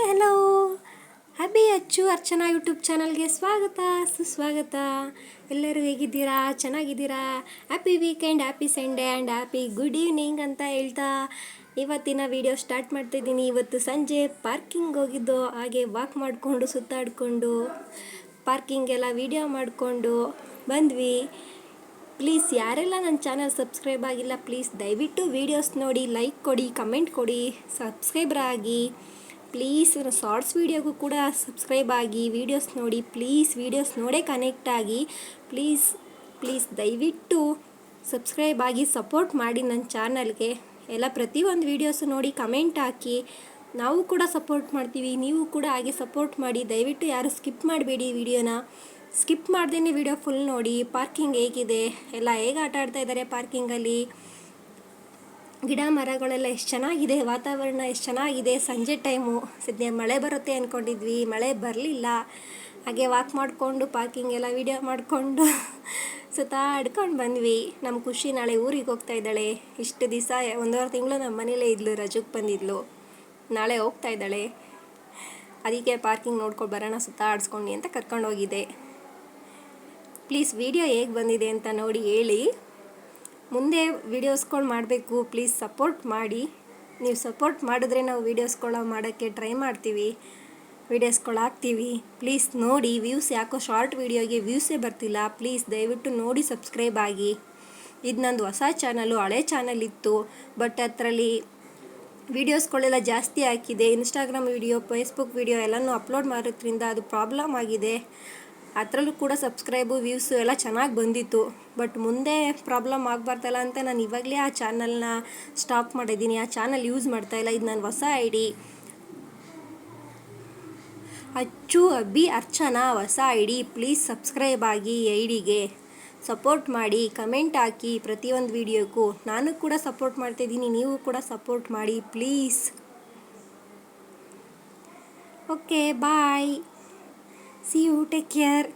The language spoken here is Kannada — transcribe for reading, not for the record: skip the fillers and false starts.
ಹಲೋ ಹ್ಯಾಪಿ ಅಚ್ಚು ಅರ್ಚನಾ ಯೂಟ್ಯೂಬ್ ಚಾನಲ್ಗೆ ಸ್ವಾಗತ ಸುಸ್ವಾಗತ. ಎಲ್ಲರೂ ಹೇಗಿದ್ದೀರಾ? ಚೆನ್ನಾಗಿದ್ದೀರಾ? Happy weekend, happy Sunday and happy good evening ಅಂತ ಹೇಳ್ತಾ ಇವತ್ತಿನ ವಿಡಿಯೋ ಸ್ಟಾರ್ಟ್ ಮಾಡ್ತಾಯಿದ್ದೀನಿ. ಇವತ್ತು ಸಂಜೆ ಪಾರ್ಕಿಂಗ್ ಹೋಗಿದ್ದು, ಹಾಗೆ ವಾಕ್ ಮಾಡಿಕೊಂಡು ಸುತ್ತಾಡಿಕೊಂಡು ಪಾರ್ಕಿಂಗೆಲ್ಲ ವಿಡಿಯೋ ಮಾಡಿಕೊಂಡು ಬಂದ್ವಿ. ಪ್ಲೀಸ್ ಯಾರೆಲ್ಲ ನನ್ನ ಚಾನಲ್ ಸಬ್ಸ್ಕ್ರೈಬ್ ಆಗಿಲ್ಲ ಪ್ಲೀಸ್ ದಯವಿಟ್ಟು ವೀಡಿಯೋಸ್ ನೋಡಿ, ಲೈಕ್ ಕೊಡಿ, ಕಮೆಂಟ್ ಕೊಡಿ, ಸಬ್ಸ್ಕ್ರೈಬರ್ ಆಗಿ ಪ್ಲೀಸ್. ಶಾರ್ಟ್ಸ್ ವೀಡಿಯೋಗೂ ಕೂಡ ಸಬ್ಸ್ಕ್ರೈಬ್ ಆಗಿ ವೀಡಿಯೋಸ್ ನೋಡಿ ಪ್ಲೀಸ್. ವೀಡಿಯೋಸ್ ನೋಡೇ ಕನೆಕ್ಟ್ ಆಗಿ ಪ್ಲೀಸ್ ದಯವಿಟ್ಟು ಸಬ್ಸ್ಕ್ರೈಬ್ ಆಗಿ ಸಪೋರ್ಟ್ ಮಾಡಿ ನನ್ನ ಚಾನಲ್ಗೆ. ಎಲ್ಲ ಪ್ರತಿಯೊಂದು ವೀಡಿಯೋಸು ನೋಡಿ ಕಮೆಂಟ್ ಹಾಕಿ, ನಾವು ಕೂಡ ಸಪೋರ್ಟ್ ಮಾಡ್ತೀವಿ, ನೀವು ಕೂಡ ಹಾಗೆ ಸಪೋರ್ಟ್ ಮಾಡಿ. ದಯವಿಟ್ಟು ಯಾರು ಸ್ಕಿಪ್ ಮಾಡಬೇಡಿ, ವಿಡಿಯೋನ ಸ್ಕಿಪ್ ಮಾಡ್ದೇ ವಿಡಿಯೋ ಫುಲ್ ನೋಡಿ. ಪಾರ್ಕಿಂಗ್ ಹೇಗಿದೆ, ಎಲ್ಲ ಹೇಗೆ ಆಟ ಆಡ್ತಾ ಇದ್ದಾರೆ ಪಾರ್ಕಿಂಗಲ್ಲಿ, ಗಿಡ ಮರಗಳೆಲ್ಲ ಎಷ್ಟು ಚೆನ್ನಾಗಿದೆ, ವಾತಾವರಣ ಎಷ್ಟು ಚೆನ್ನಾಗಿದೆ. ಸಂಜೆ ಟೈಮು, ಸದ್ಯ ಮಳೆ ಬರುತ್ತೆ ಅಂದ್ಕೊಂಡಿದ್ವಿ, ಮಳೆ ಬರಲಿಲ್ಲ. ಹಾಗೆ ವಾಕ್ ಮಾಡಿಕೊಂಡು ಪಾರ್ಕಿಂಗ್ ಎಲ್ಲ ವಿಡಿಯೋ ಮಾಡಿಕೊಂಡು ಸುತ್ತಾಡ್ಕೊಂಡು ಬಂದ್ವಿ. ನಮ್ಮ ಖುಷಿ ನಾಳೆ ಊರಿಗೆ ಹೋಗ್ತಾ ಇದ್ದಾಳೆ. ಇಷ್ಟು ದಿವಸ 1.5 ತಿಂಗಳು ನಮ್ಮ ಮನೇಲೇ ಇದ್ಲು, ರಜಕ್ಕೆ ಬಂದಿದ್ಲು. ನಾಳೆ ಹೋಗ್ತಾ ಇದ್ದಾಳೆ. ಅದಕ್ಕೆ ಪಾರ್ಕಿಂಗ್ ನೋಡ್ಕೊಂಡು ಬರೋಣ ಸುತ್ತಾಡಿಸ್ಕೊಂಡು ಅಂತ ಕರ್ಕೊಂಡು ಹೋಗಿದ್ದೆ. ಪ್ಲೀಸ್ ವಿಡಿಯೋ ಹೇಗೆ ಬಂದಿದೆ ಅಂತ ನೋಡಿ ಹೇಳಿ. ಮುಂದೆ ವೀಡಿಯೋಸ್ಗಳು ಮಾಡಬೇಕು, ಪ್ಲೀಸ್ ಸಪೋರ್ಟ್ ಮಾಡಿ. ನೀವು ಸಪೋರ್ಟ್ ಮಾಡಿದ್ರೆ ನಾವು ವೀಡಿಯೋಸ್ಗಳು ಮಾಡೋಕ್ಕೆ ಟ್ರೈ ಮಾಡ್ತೀವಿ, ವೀಡಿಯೋಸ್ಗಳು ಹಾಕ್ತೀವಿ. ಪ್ಲೀಸ್ ನೋಡಿ. ವ್ಯೂಸ್ ಯಾಕೋ ಶಾರ್ಟ್ ವೀಡಿಯೋಗೆ ವ್ಯೂಸೇ ಬರ್ತಿಲ್ಲ. ಪ್ಲೀಸ್ ದಯವಿಟ್ಟು ನೋಡಿ, ಸಬ್ಸ್ಕ್ರೈಬ್ ಆಗಿ. ಇದು ನಂದು ಹೊಸ ಚಾನಲು, ಹಳೆ ಚಾನಲ್ ಇತ್ತು, ಬಟ್ ಅದರಲ್ಲಿ ವೀಡಿಯೋಸ್ಗಳೆಲ್ಲ ಜಾಸ್ತಿ ಹಾಕಿದೆ. ಇನ್ಸ್ಟಾಗ್ರಾಮ್ ವೀಡಿಯೋ, ಫೇಸ್ಬುಕ್ ವೀಡಿಯೋ ಎಲ್ಲನೂ ಅಪ್ಲೋಡ್ ಮಾಡೋದ್ರಿಂದ ಅದು ಪ್ರಾಬ್ಲಮ್ ಆಗಿದೆ. ಅದರಲ್ಲೂ ಕೂಡ ಸಬ್ಸ್ಕ್ರೈಬು ವ್ಯೂಸು ಎಲ್ಲ ಚೆನ್ನಾಗಿ ಬಂದಿತ್ತು. ಬಟ್ ಮುಂದೆ ಪ್ರಾಬ್ಲಮ್ ಆಗಬಾರ್ದಲ್ಲ ಅಂತ ನಾನು ಇವಾಗಲೇ ಆ ಚಾನಲ್ನ ಸ್ಟಾಪ್ ಮಾಡಿದ್ದೀನಿ. ಆ ಚಾನಲ್ ಯೂಸ್ ಮಾಡ್ತಾಯಿಲ್ಲ. ಇದು ನನ್ನ ಹೊಸ ID, ಅಚ್ಚು ಅಬ್ಬಿ ಅರ್ಚನಾ ಹೊಸ ID. ಪ್ಲೀಸ್ ಸಬ್ಸ್ಕ್ರೈಬ್ ಆಗಿ, ಐಡಿಗೆ ಸಪೋರ್ಟ್ ಮಾಡಿ, ಕಮೆಂಟ್ ಹಾಕಿ ಪ್ರತಿಯೊಂದು ವೀಡಿಯೋಕ್ಕೂ. ನಾನು ಕೂಡ ಸಪೋರ್ಟ್ ಮಾಡ್ತಾಯಿದ್ದೀನಿ, ನೀವು ಕೂಡ ಸಪೋರ್ಟ್ ಮಾಡಿ please. Okay bye, see you, take care.